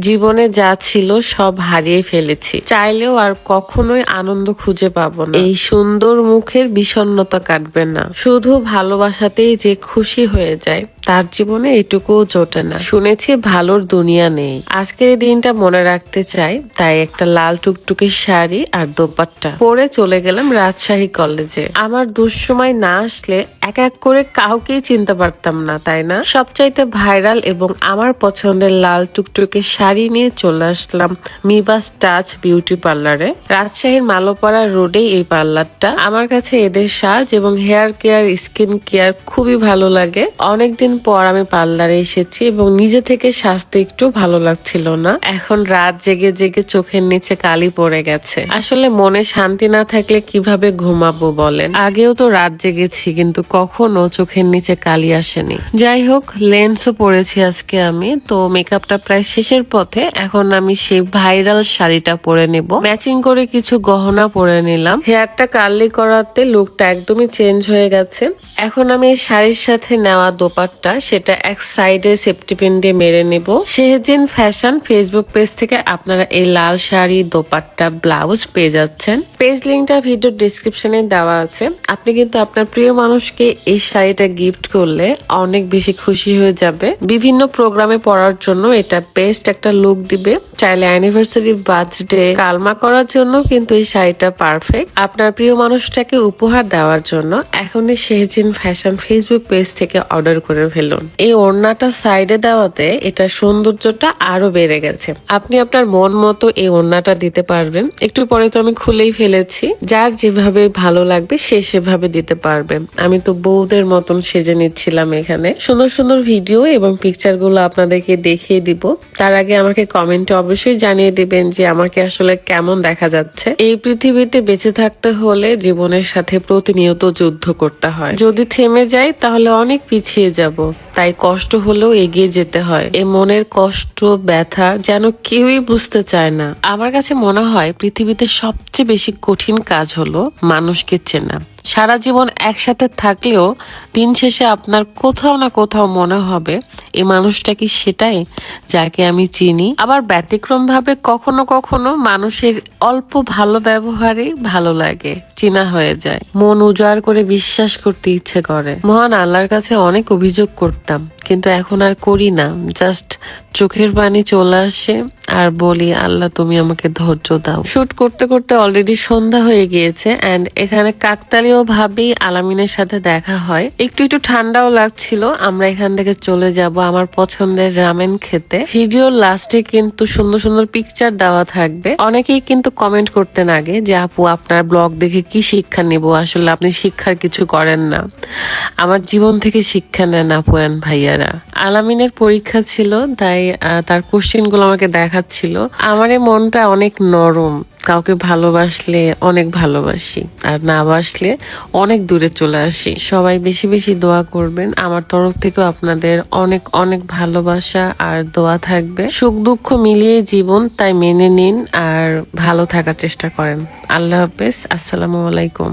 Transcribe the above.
জীবনে যা ছিল সব হারিয়ে ফেলেছি, চাইলেও আর কখনোই আনন্দ খুঁজে পাবো না। এই সুন্দর মুখের বিষণ্ণতা কাটবে না। শুধু ভালোবাসাতেই যে খুশি হয়ে যায় তার জীবনে এইটুকুও জোটে না। শুনেছি ভালোর দুনিয়া নেই। আজকের এই দিনটা মনে রাখতে চাই, তাই একটা লাল টুকটুকে শাড়ি আর দোপাট্টা পরে চলে গেলাম রাজশাহী কলেজে। আমার দুঃসময় না আসলে এক এক করে কাউকেই চিনতে পারতাম না, তাই না? সবচাইতে ভাইরাল এবং আমার পছন্দের লাল টুকটুকে শাড়ি নিয়ে চলে আসলাম মিবাস টাচ বিউটি পার্লারে। রাজশাহীর মালোপাড়া রোডে এই পার্লারটা। আমার কাছে এদের সাজ এবং হেয়ার কেয়ার, স্কিন কেয়ার খুবই ভালো লাগে। অনেকদিন পর আমি পার্লারে এসেছি এবং নিজে থেকে সাজতে একটু ভালো লাগছিল না। এখন রাত জেগে জেগে চোখের নিচে কালি পড়ে গেছে। আসলে মনে শান্তি না থাকলে কিভাবে ঘুমাবো বলেন? আগেও তো রাত জেগেছি কিন্তু কখনো চোখের নিচে কালি আসেনি। যাই হোক, লেন্সও পরেছি আজকে আমি। তো মেকআপটা প্রায় শেষের পথে। এখন আমি সেই ভাইরাল শাড়িটা পরে নেব। ম্যাচিং করে কিছু গহনা পরে নিলাম। হেয়ারটা কার্লি করাতে লুকটা একদমই চেঞ্জ হয়ে গেছে। এখন আমি এই শাড়ির সাথে নেওয়া দোপাট্টা, সেটা এক সাইডে সেফটি পিন দিয়ে মেরে নেব। শেহজিন ফ্যাশন ফেসবুক পেজ থেকে আপনারা এই লাল শাড়ি, দোপাট্টা, ব্লাউজ পেয়ে যাচ্ছেন। পেজ লিঙ্কটা ভিডিও ডিসক্রিপশনে দেওয়া আছে। আপনি কিন্তু আপনার প্রিয় মানুষকে এই শাড়িটা গিফট করলে অনেক বেশি খুশি হয়ে যাবে। বিভিন্ন প্রোগ্রামে পরার জন্য এটা বেস্ট একটা লুক দিবে। চাইলে অ্যানিভার্সারি, বার্থডে, কালমা করার জন্য কিন্তু এই শাড়িটা পারফেক্ট। আপনার প্রিয় মানুষটাকে উপহার দেওয়ার জন্য এখনই শেহজিন ফ্যাশন ফেসবুক পেজ থেকে অর্ডার করে ফেলুন। এই ওড়নাটা সাইডে দেওয়াতে এটা সৌন্দর্যটা আরো বেড়ে গেছে। আপনি আপনার মন মতো এই ওড়নাটা দিতে পারবেন। একটু পরে তো আমি খুলেই ফেলেছি। যার যেভাবে ভালো লাগবে সে সেভাবে দিতে পারবে। আমি তো বউদের মতন সেজে নিচ্ছিলাম এখানে। সুন্দর সুন্দর ভিডিও এবং পিকচার গুলো আপনাদেরকে দেখিয়ে দিব। তার আগে আমাকে কমেন্টে অবশ্যই জানিয়ে দিবেন যে আমাকে আসলে কেমন দেখা যাচ্ছে। এই পৃথিবীতে বেঁচে থাকতে হলে জীবনের সাথে প্রতিনিয়ত যুদ্ধ করতে হয়। যদি থেমে যাই তাহলে অনেক পিছিয়ে যাব। তাই কষ্ট হলেও এগিয়ে যেতে হয়। এ মনের কষ্ট, ব্যথা যেন কেউই বুঝতে চায় না। আমার কাছে মনে হয় পৃথিবীতে সবচেয়ে বেশি কঠিন কাজ হলো মানুষকে চেনা। সারা জীবন একসাথে থাকলেও দিন শেষে আপনার কোথাও না কোথাও মনে হবে এই মানুষটা কি সেটাই যাকে আমি চিনি। আবার ব্যতিক্রম ভাবে কখনো কখনো মানুষের অল্প ভালো ব্যবহারেই ভালো লাগে, চেনা হয়ে যায়। মন উজাড় করে বিশ্বাস করতে ইচ্ছে করে। মহান আল্লাহর কাছে অনেক অভিযোগ করতাম, কিন্তু এখন আর করি না। জাস্ট চোখের পানি চলে আসে আর বলি, আল্লাহ তুমি আমাকে ধৈর্য দাও। শুট করতে করতে অলরেডি সন্ধ্যা হয়ে গিয়েছে এন্ড এখানে কাকতালীয় ভাবেই আলামিনের সাথে দেখা হয়। একটু একটু ঠান্ডাও লাগছিল। আমরা এখান থেকে চলে যাব আমার পছন্দের রামেন খেতে। ভিডিওর লাস্টে কিন্তু সুন্দর সুন্দর পিকচার দেওয়া থাকবে। অনেকেই কিন্তু কমেন্ট করতেন আগে যে আপু আপনার ব্লগ দেখে কি শিক্ষা নিব। আসলে আপনি শিক্ষার কিছু করেন না, আমার জীবন থেকে শিক্ষা নেন আপুয়ান ভাইয়ারা। আলামিনের পরীক্ষা ছিল, তাই তার কোশ্চেন গুলো আমাকে দেখাচ্ছিল। আমার এই মনটা অনেক নরম। কাউকে ভালোবাসলে অনেক ভালোবাসি, আর না বাসলে অনেক দূরে চলে আসি। সবাই বেশি বেশি দোয়া করবেন। আমার তরফ থেকেও আপনাদের অনেক অনেক ভালোবাসা আর দোয়া থাকবে। সুখ দুঃখ মিলিয়ে জীবন, তাই মেনে নিন আর ভালো থাকার চেষ্টা করেন। আল্লাহ হাফেজ, আসসালামু আলাইকুম।